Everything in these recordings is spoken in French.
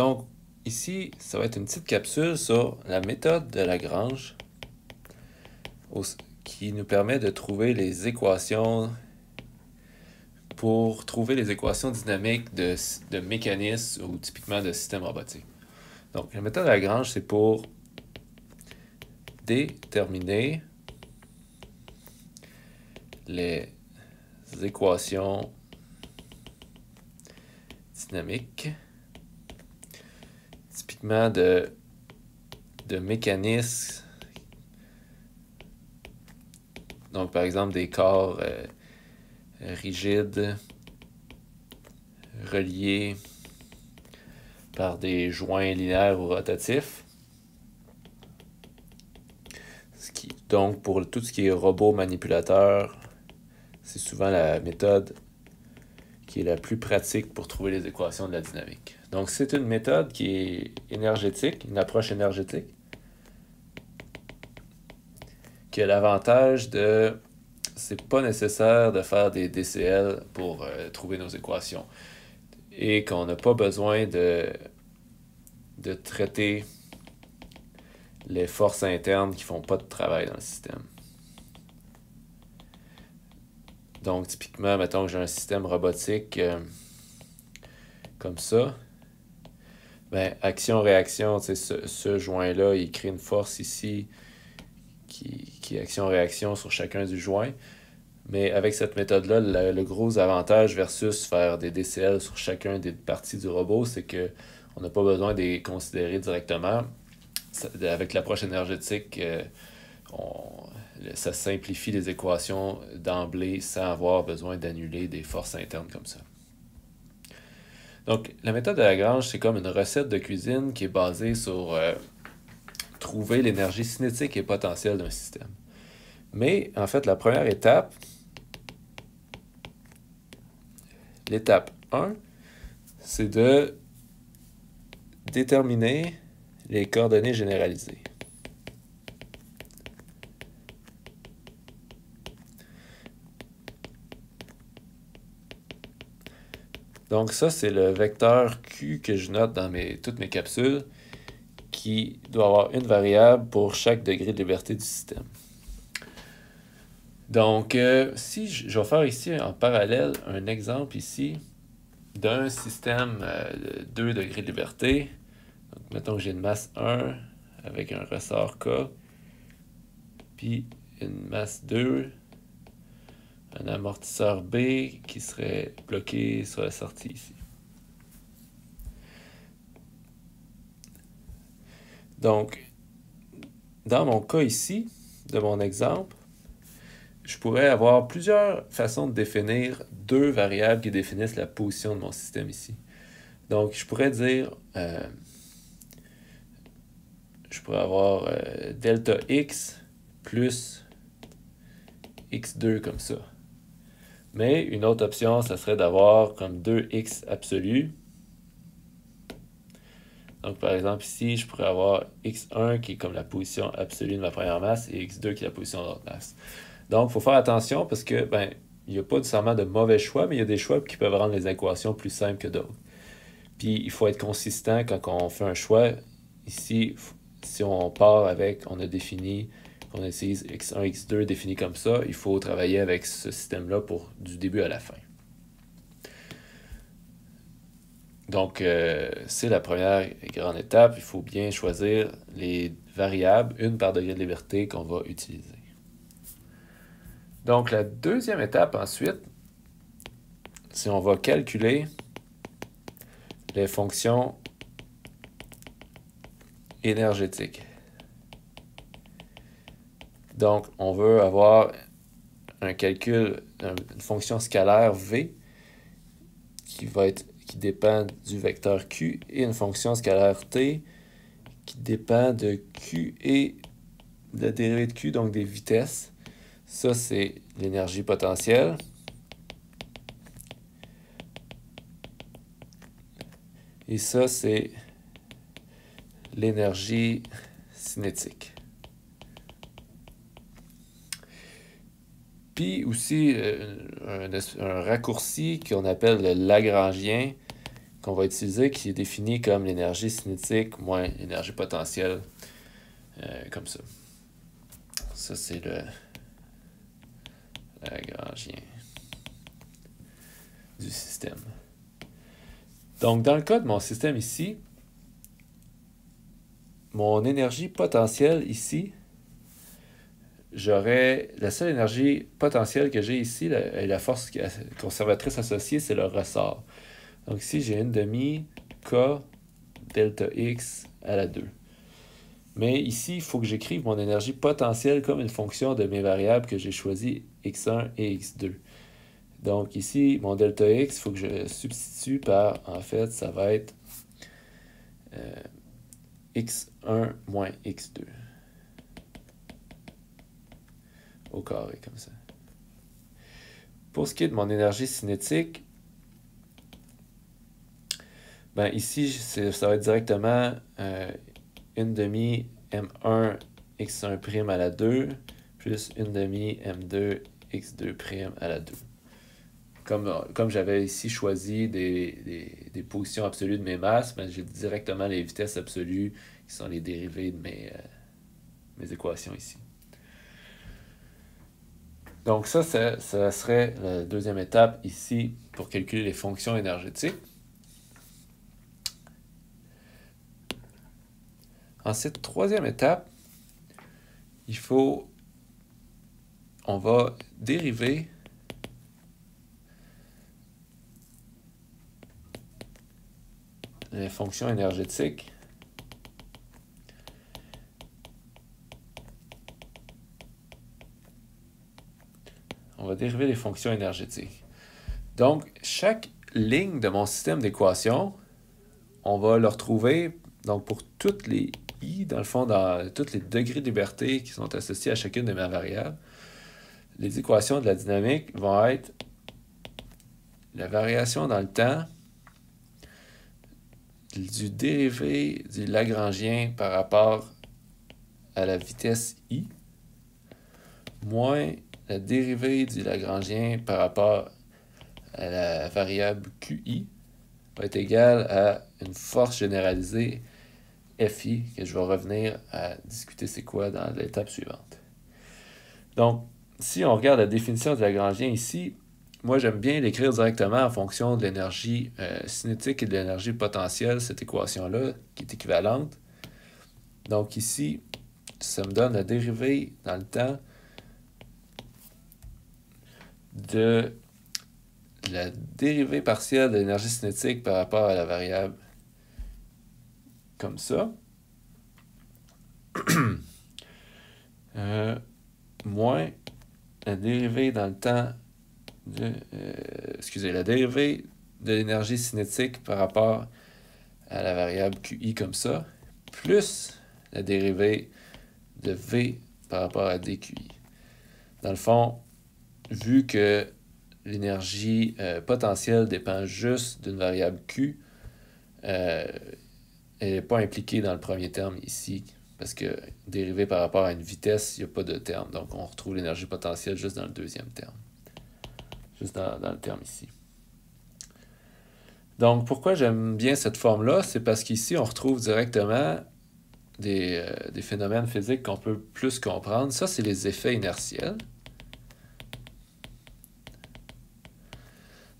Donc, ici, ça va être une petite capsule sur la méthode de Lagrange qui nous permet de trouver les équations pour trouver les équations dynamiques de mécanismes ou typiquement de systèmes robotiques. Donc, la méthode de Lagrange, c'est pour déterminer les équations dynamiques, typiquement de mécanismes. Donc, par exemple, des corps rigides reliés par des joints linéaires ou rotatifs. Donc, pour tout ce qui est robot manipulateur, c'est souvent la méthode qui est la plus pratique pour trouver les équations de la dynamique. Donc, c'est une méthode qui est énergétique, une approche énergétique, qui a l'avantage de... C'est pas nécessaire de faire des DCL pour trouver nos équations. Et qu'on n'a pas besoin de traiter les forces internes qui font pas de travail dans le système. Donc, typiquement, mettons que j'ai un système robotique comme ça. Ben, action-réaction, ce joint-là, il crée une force ici qui est action-réaction sur chacun du joint. Mais avec cette méthode-là, le gros avantage versus faire des DCL sur chacun des parties du robot, c'est qu'on n'a pas besoin de les considérer directement. Avec l'approche énergétique, ça simplifie les équations d'emblée sans avoir besoin d'annuler des forces internes comme ça. Donc, la méthode de Lagrange, c'est comme une recette de cuisine qui est basée sur trouver l'énergie cinétique et potentielle d'un système. Mais, en fait, la première étape, l'étape 1, c'est de déterminer les coordonnées généralisées. Donc ça, c'est le vecteur Q que je note dans toutes mes capsules qui doit avoir une variable pour chaque degré de liberté du système. Donc, si je vais faire ici en parallèle un exemple ici d'un système de 2 degrés de liberté. Donc, mettons que j'ai une masse 1 avec un ressort K, puis une masse 2, un amortisseur B qui serait bloqué sur la sortie ici. Donc, dans mon cas ici, de mon exemple, je pourrais avoir plusieurs façons de définir 2 variables qui définissent la position de mon système ici. Donc, je pourrais dire, je pourrais avoir delta x plus x2 comme ça. Mais une autre option, ça serait d'avoir comme 2x absolu. Donc, par exemple, ici, je pourrais avoir x1 qui est comme la position absolue de ma première masse et x2 qui est la position de l'autre masse. Donc, il faut faire attention parce que, il n'y a pas nécessairement de mauvais choix, mais il y a des choix qui peuvent rendre les équations plus simples que d'autres. Puis, il faut être consistant quand on fait un choix. Ici, si on part avec, on a défini, on utilise x1, x2 défini comme ça, il faut travailler avec ce système-là du début à la fin. Donc, c'est la première grande étape. Il faut bien choisir les variables, une par degré de liberté qu'on va utiliser. Donc, la deuxième étape ensuite, c'est on va calculer les fonctions énergétiques. Donc, on veut avoir un calcul, une fonction scalaire V qui dépend du vecteur Q et une fonction scalaire T qui dépend de Q et de la dérivée de Q, donc des vitesses. Ça, c'est l'énergie potentielle. Et ça, c'est l'énergie cinétique. Puis aussi, un raccourci qu'on appelle le Lagrangien qu'on va utiliser qui est définie comme l'énergie cinétique moins l'énergie potentielle, comme ça. Ça, c'est le Lagrangien du système. Donc, dans le cas de mon système ici, mon énergie potentielle ici, j'aurais la seule énergie potentielle que j'ai ici, la force conservatrice associée, c'est le ressort. Donc ici, j'ai 1/2 K delta X à la 2. Mais ici, il faut que j'écrive mon énergie potentielle comme une fonction de mes variables que j'ai choisies x1 et x2. Donc ici, mon delta X, il faut que je substitue par, en fait, ça va être x1 moins x2 au carré, comme ça. Pour ce qui est de mon énergie cinétique, ben ici, ça va être directement 1/2 m1 x1' à la 2 plus 1/2 m2 x2' à la 2. Comme j'avais ici choisi des positions absolues de mes masses, ben j'ai directement les vitesses absolues qui sont les dérivées de mes équations ici. Donc ça serait la deuxième étape ici pour calculer les fonctions énergétiques. Ensuite, troisième étape, on va dériver les fonctions énergétiques Donc, chaque ligne de mon système d'équations, on va le retrouver donc pour toutes les i, dans le fond, dans tous les degrés de liberté qui sont associés à chacune de mes variables. Les équations de la dynamique vont être la variation dans le temps du dérivé du Lagrangien par rapport à la vitesse i, moins la dérivée du Lagrangien par rapport à la variable QI, va être égale à une force généralisée FI, que je vais revenir à discuter c'est quoi dans l'étape suivante. Donc, si on regarde la définition du Lagrangien ici, moi j'aime bien l'écrire directement en fonction de l'énergie cinétique et de l'énergie potentielle, cette équation-là, qui est équivalente. Donc ici, ça me donne la dérivée dans le temps de la dérivée partielle de l'énergie cinétique par rapport à la variable comme ça. Moins la dérivée dans le temps de... la dérivée de l'énergie cinétique par rapport à la variable QI comme ça, plus la dérivée de V par rapport à DQI. Dans le fond, vu que l'énergie potentielle dépend juste d'une variable Q, elle n'est pas impliquée dans le premier terme ici, parce que dérivée par rapport à une vitesse, il n'y a pas de terme. Donc, on retrouve l'énergie potentielle juste dans le deuxième terme. Juste dans le terme ici. Donc, pourquoi j'aime bien cette forme-là? C'est parce qu'ici, on retrouve directement des phénomènes physiques qu'on peut plus comprendre. Ça, c'est les effets inertiels.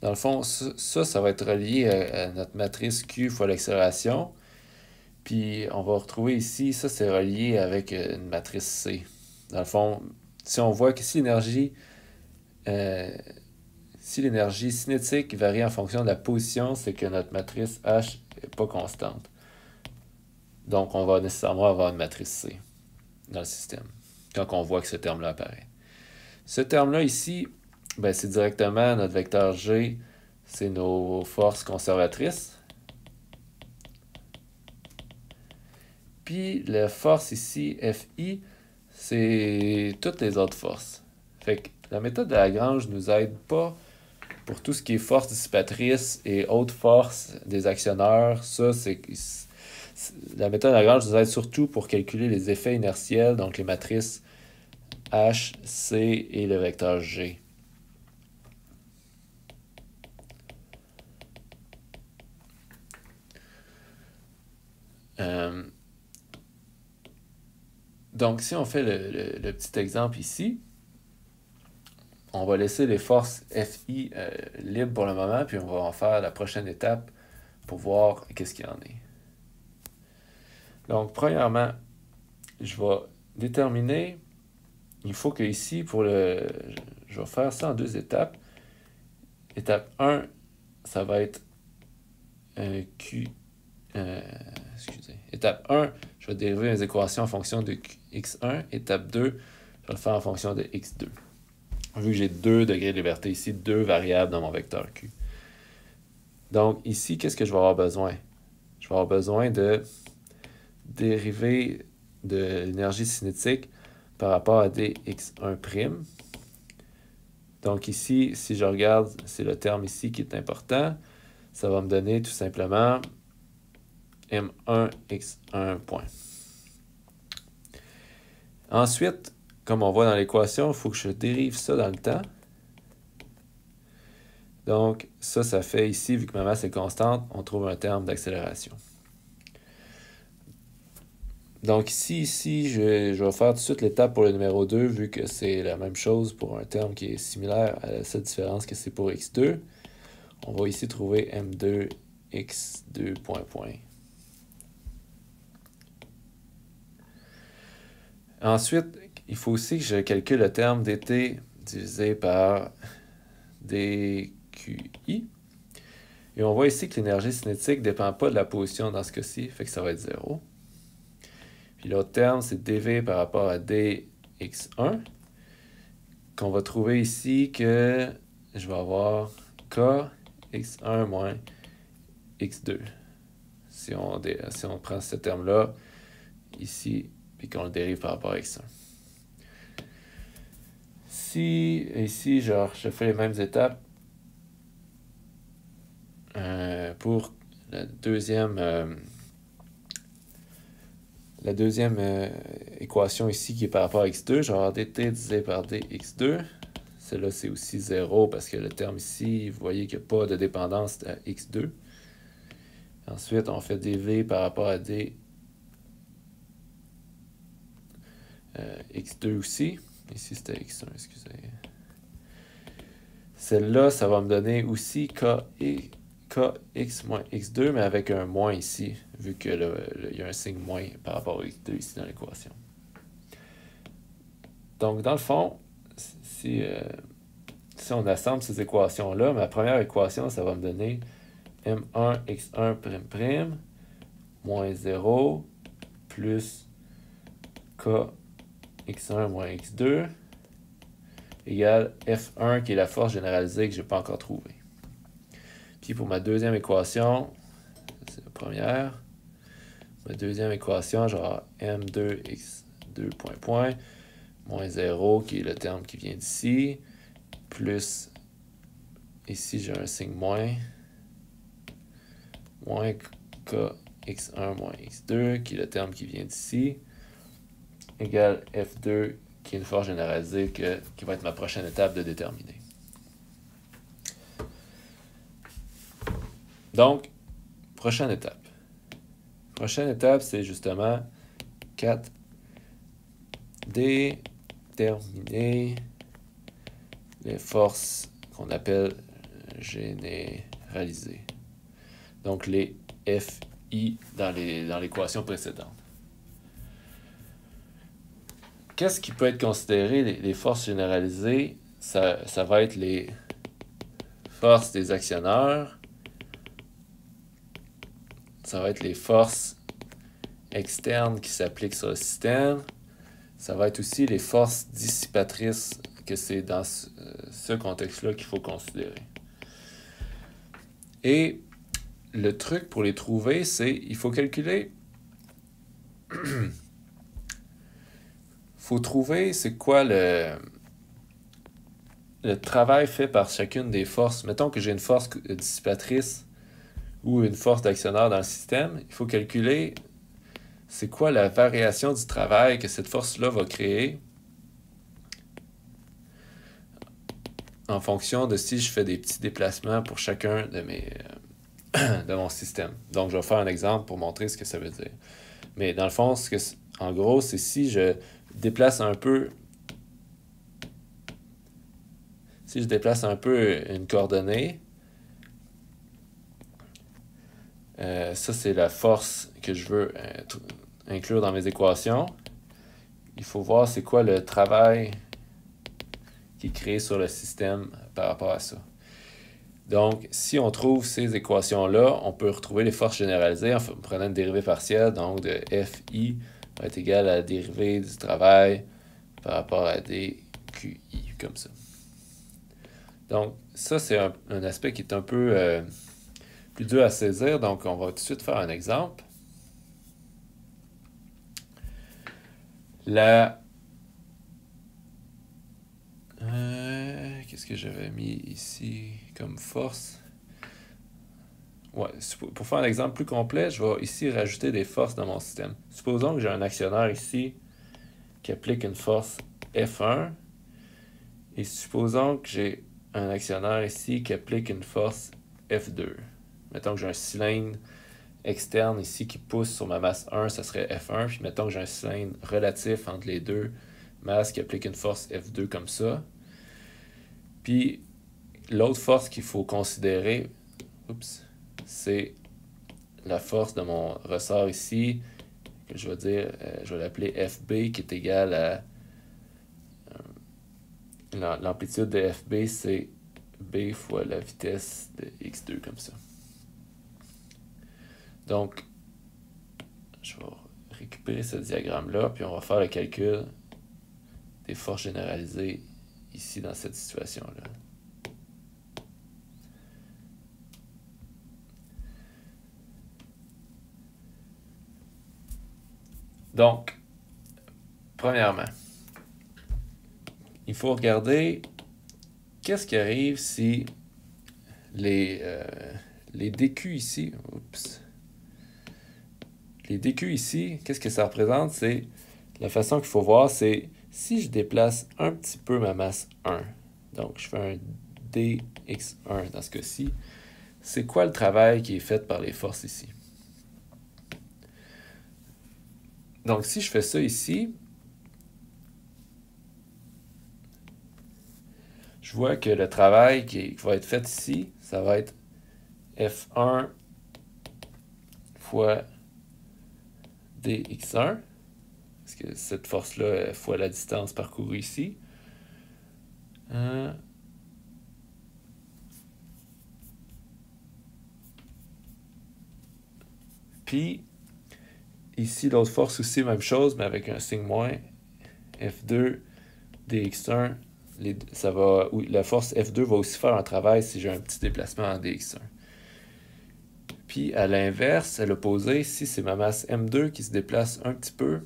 Dans le fond, ça va être relié à notre matrice Q fois l'accélération. Puis, on va retrouver ici, ça, c'est relié avec une matrice C. Dans le fond, si on voit que si l'énergie cinétique varie en fonction de la position, c'est que notre matrice H n'est pas constante. Donc, on va nécessairement avoir une matrice C dans le système, quand on voit que ce terme-là apparaît. Ce terme-là ici, ben, c'est directement notre vecteur G, c'est nos forces conservatrices. Puis la force ici, Fi, c'est toutes les autres forces. Fait que la méthode de Lagrange ne nous aide pas pour tout ce qui est force dissipatrice et autres forces des actionneurs. La méthode de Lagrange nous aide surtout pour calculer les effets inertiels, donc les matrices H, C et le vecteur G. Donc, si on fait le petit exemple ici, on va laisser les forces FI libres pour le moment, puis on va en faire la prochaine étape pour voir qu'est-ce qu'il y en est. Donc, premièrement, je vais déterminer, il faut que ici, je vais faire ça en 2 étapes. Étape 1, ça va être excusez. Étape 1, je vais dériver mes équations en fonction de x1. Étape 2, je vais le faire en fonction de x2. Vu que j'ai 2 degrés de liberté ici, 2 variables dans mon vecteur Q. Donc ici, qu'est-ce que je vais avoir besoin? Je vais avoir besoin de dériver de l'énergie cinétique par rapport à dx1'. Donc ici, si je regarde, c'est le terme ici qui est important. Ça va me donner tout simplement m1x1 point. Ensuite, comme on voit dans l'équation, il faut que je dérive ça dans le temps. Donc, ça fait ici, vu que ma masse est constante, on trouve un terme d'accélération. Donc ici, je vais faire tout de suite l'étape pour le numéro 2, vu que c'est la même chose pour un terme qui est similaire à la seule différence que c'est pour x2. On va ici trouver m2 x2 point. Ensuite, il faut aussi que je calcule le terme dt divisé par dqi. Et on voit ici que l'énergie cinétique ne dépend pas de la position dans ce cas-ci, fait que ça va être 0. Puis l'autre terme, c'est dv par rapport à dx1, qu'on va trouver ici que je vais avoir k x1 moins x2. Si on prend ce terme-là ici, puis qu'on le dérive par rapport à x1. Si ici, je fais les mêmes étapes pour la deuxième équation ici qui est par rapport à x2, je vais avoir dt divisé par dx2. Celle-là, c'est aussi 0 parce que le terme ici, vous voyez qu'il n'y a pas de dépendance à x2. Ensuite, on fait dv par rapport à x2 aussi. Ici, c'était x1, excusez. Celle-là, ça va me donner aussi kx moins x2, mais avec un moins ici, vu qu'il y a un signe moins par rapport à x2 ici dans l'équation. Donc, dans le fond, si on assemble ces équations-là, ma première équation, ça va me donner m1 x1' moins 0 plus k x1 moins x2 égale F1 qui est la force généralisée que je n'ai pas encore trouvée. Puis pour ma deuxième équation, c'est la première, ma deuxième équation, je vais avoir M2x2 point moins 0 qui est le terme qui vient d'ici, plus ici j'ai un signe moins kx1 moins x2 qui est le terme qui vient d'ici, égale F2 qui est une force généralisée qui va être ma prochaine étape de déterminer. Donc, prochaine étape. Prochaine étape, c'est justement 4. Déterminer les forces qu'on appelle généralisées. Donc, les FI dans l'équation précédente. Qu'est-ce qui peut être considéré les forces généralisées? Ça va être les forces des actionneurs. Ça va être les forces externes qui s'appliquent sur le système. Ça va être aussi les forces dissipatrices, que c'est dans ce contexte-là qu'il faut considérer. Et le truc pour les trouver, c'est il faut calculer... faut trouver c'est quoi le travail fait par chacune des forces. Mettons que j'ai une force dissipatrice ou une force d'actionneur dans le système. Il faut calculer c'est quoi la variation du travail que cette force-là va créer en fonction de si je fais des petits déplacements pour chacun de mon système. Donc, je vais faire un exemple pour montrer ce que ça veut dire. Mais dans le fond, en gros, c'est si je déplace un peu... Si je déplace un peu une coordonnée, ça c'est la force que je veux inclure dans mes équations. Il faut voir c'est quoi le travail qui est créé sur le système par rapport à ça. Donc, si on trouve ces équations-là, on peut retrouver les forces généralisées en prenant une dérivée partielle, donc de FI va être égal à la dérivée du travail par rapport à dQi, comme ça. Donc, ça, c'est un aspect qui est un peu plus dur à saisir, donc on va tout de suite faire un exemple. Qu'est-ce que j'avais mis ici comme force? Ouais, pour faire un exemple plus complet, je vais ici rajouter des forces dans mon système. Supposons que j'ai un actionnaire ici qui applique une force F1. Et supposons que j'ai un actionnaire ici qui applique une force F2. Mettons que j'ai un cylindre externe ici qui pousse sur ma masse 1, ça serait F1. Puis mettons que j'ai un cylindre relatif entre les deux masses qui applique une force F2 comme ça. Puis l'autre force qu'il faut considérer, c'est la force de mon ressort ici, que je vais dire, je vais l'appeler FB, qui est égal à l'amplitude de FB, c'est B fois la vitesse de X2, comme ça. Donc, je vais récupérer ce diagramme-là, puis on va faire le calcul des forces généralisées ici dans cette situation-là. Donc, premièrement, il faut regarder qu'est-ce qui arrive si les DQ ici, les DQ ici, qu'est-ce que ça représente? C'est la façon qu'il faut voir, c'est si je déplace un petit peu ma masse 1, donc je fais un dx1 dans ce cas-ci, c'est quoi le travail qui est fait par les forces ici? Donc si je fais ça ici, je vois que le travail qui va être fait ici, ça va être F1 fois dx1, parce que cette force-là fois la distance parcourue ici. Puis, ici, l'autre force aussi, même chose, mais avec un signe moins. F2 dx1, la force F2 va aussi faire un travail si j'ai un petit déplacement en dx1. Puis, à l'inverse, à l'opposé, si c'est ma masse M2 qui se déplace un petit peu,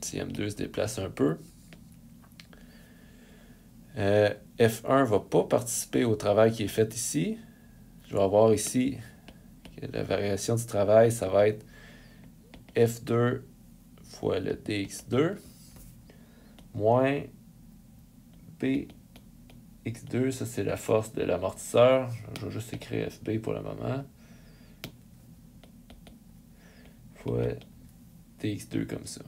si M2 se déplace un peu, F1 ne va pas participer au travail qui est fait ici. Je vais avoir ici que la variation du travail, ça va être F2 fois le dx2 moins bx2, ça c'est la force de l'amortisseur. Je vais juste écrire FB pour le moment. Fois dx2 comme ça.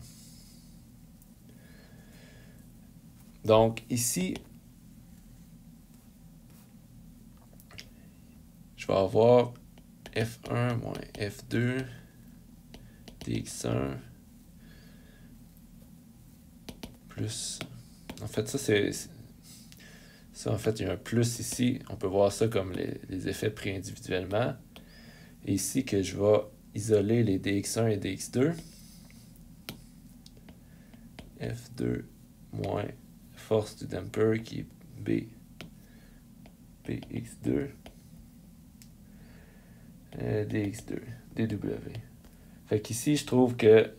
Donc ici, je vais avoir F1 moins F2 dx1 plus... En fait, ça, en fait, il y a un plus ici. On peut voir ça comme les effets pris individuellement. Et ici, que je vais isoler les dx1 et dx2. F2 moins force du damper qui est bx2 dx2 dw. Fait qu'ici, je trouve que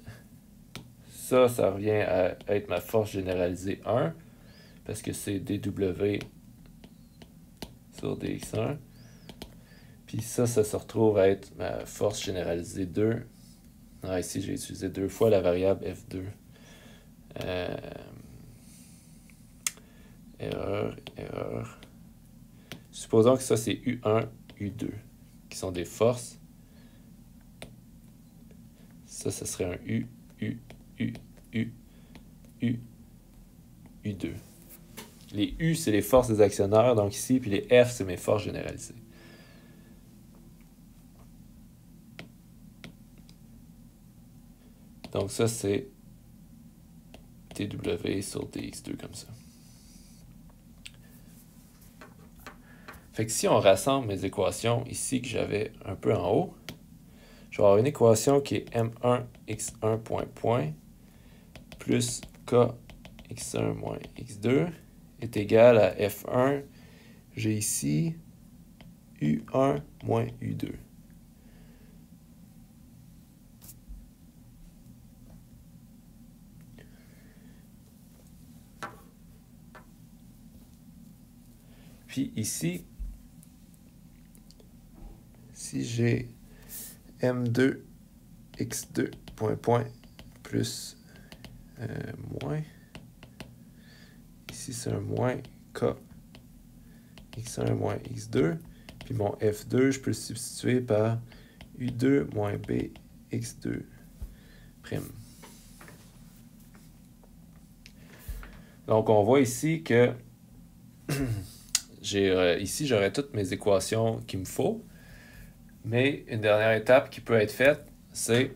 ça revient à être ma force généralisée 1, parce que c'est dw sur dx1. Puis ça se retrouve à être ma force généralisée 2. Ah, ici, j'ai utilisé deux fois la variable f2. Erreur. Supposons que ça, c'est U1, U2, qui sont des forces. Ça serait un U, U, U, U, U, U2. Les U, c'est les forces des actionnaires, donc ici, puis les F, c'est mes forces généralisées. Donc ça, c'est TW sur DX2 comme ça. Fait que si on rassemble mes équations ici que j'avais un peu en haut, je vais avoir une équation qui est M1 X1 point plus K X1 moins X2 est égal à F1. J'ai ici U1 moins U2. Puis ici, si j'ai M2 X2 point plus moins, ici c'est un moins K X1 moins X2, puis mon F2, je peux le substituer par U2 moins B X2 prime. Donc on voit ici que ici j'aurai toutes mes équations qu'il me faut, mais une dernière étape qui peut être faite, c'est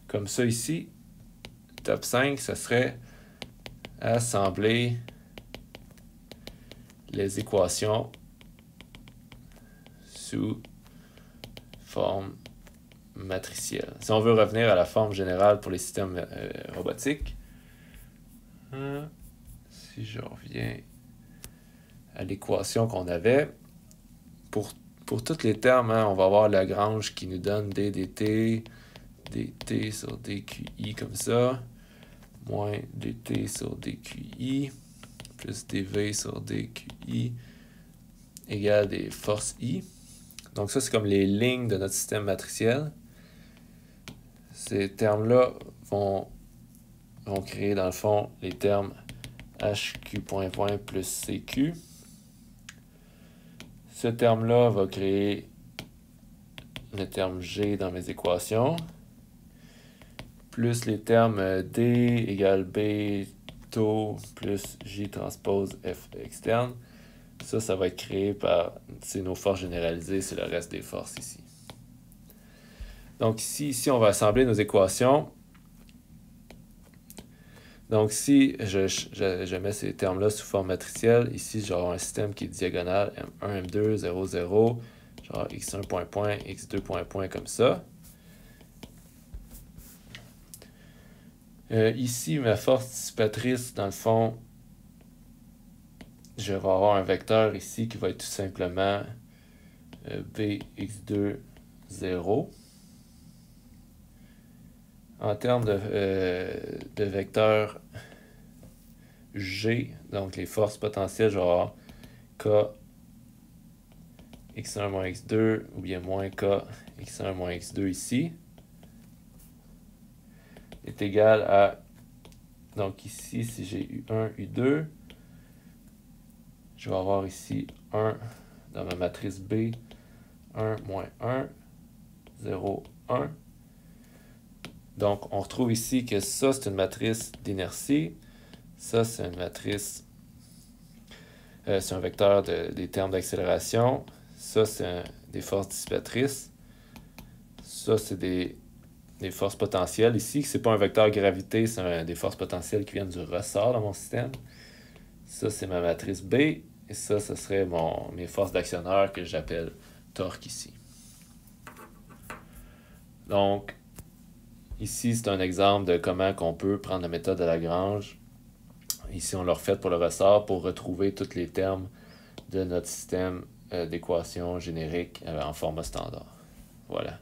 comme ça ici. Étape 5, ce serait assembler les équations sous forme matricielle. Si on veut revenir à la forme générale pour les systèmes robotiques, si je reviens à l'équation qu'on avait, pour tous les termes, on va avoir Lagrange qui nous donne d dt, dt sur dqi comme ça, moins dt sur dqi, plus dv sur dqi, égale des forces i. Donc ça, c'est comme les lignes de notre système matriciel. Ces termes-là vont créer, dans le fond, les termes HQ point plus CQ. Ce terme-là va créer le terme G dans mes équations, plus les termes D égale B taux plus J transpose F externe. Ça va être créé par, c'est nos forces généralisées, c'est le reste des forces ici. Donc ici, on va assembler nos équations. Donc si je mets ces termes-là sous forme matricielle, ici j'aurai un système qui est diagonal, M1, M2, 0, 0, genre X1 point, X2 point comme ça. Ici, ma force dissipatrice, dans le fond, je vais avoir un vecteur ici qui va être tout simplement Bx2, 0. En termes de vecteur G, donc les forces potentielles, je vais avoir K X1 moins X2 ou bien moins K X1 moins X2 ici est égal à, donc ici, si j'ai U1, U2, je vais avoir ici 1 dans ma matrice B, 1 moins 1, 0, 1. Donc, on retrouve ici que ça, c'est une matrice d'inertie. Ça, c'est une matrice, c'est un vecteur des termes d'accélération. Ça, c'est des forces dissipatrices. Ça, c'est des forces potentielles. Ici, ce n'est pas un vecteur gravité, c'est des forces potentielles qui viennent du ressort dans mon système. Ça, c'est ma matrice B. Et ça, ce serait mes forces d'actionneur que j'appelle torque ici. Donc, ici, c'est un exemple de comment on peut prendre la méthode de Lagrange. Ici, on l'a refait pour le ressort pour retrouver tous les termes de notre système d'équations génériques en format standard. Voilà.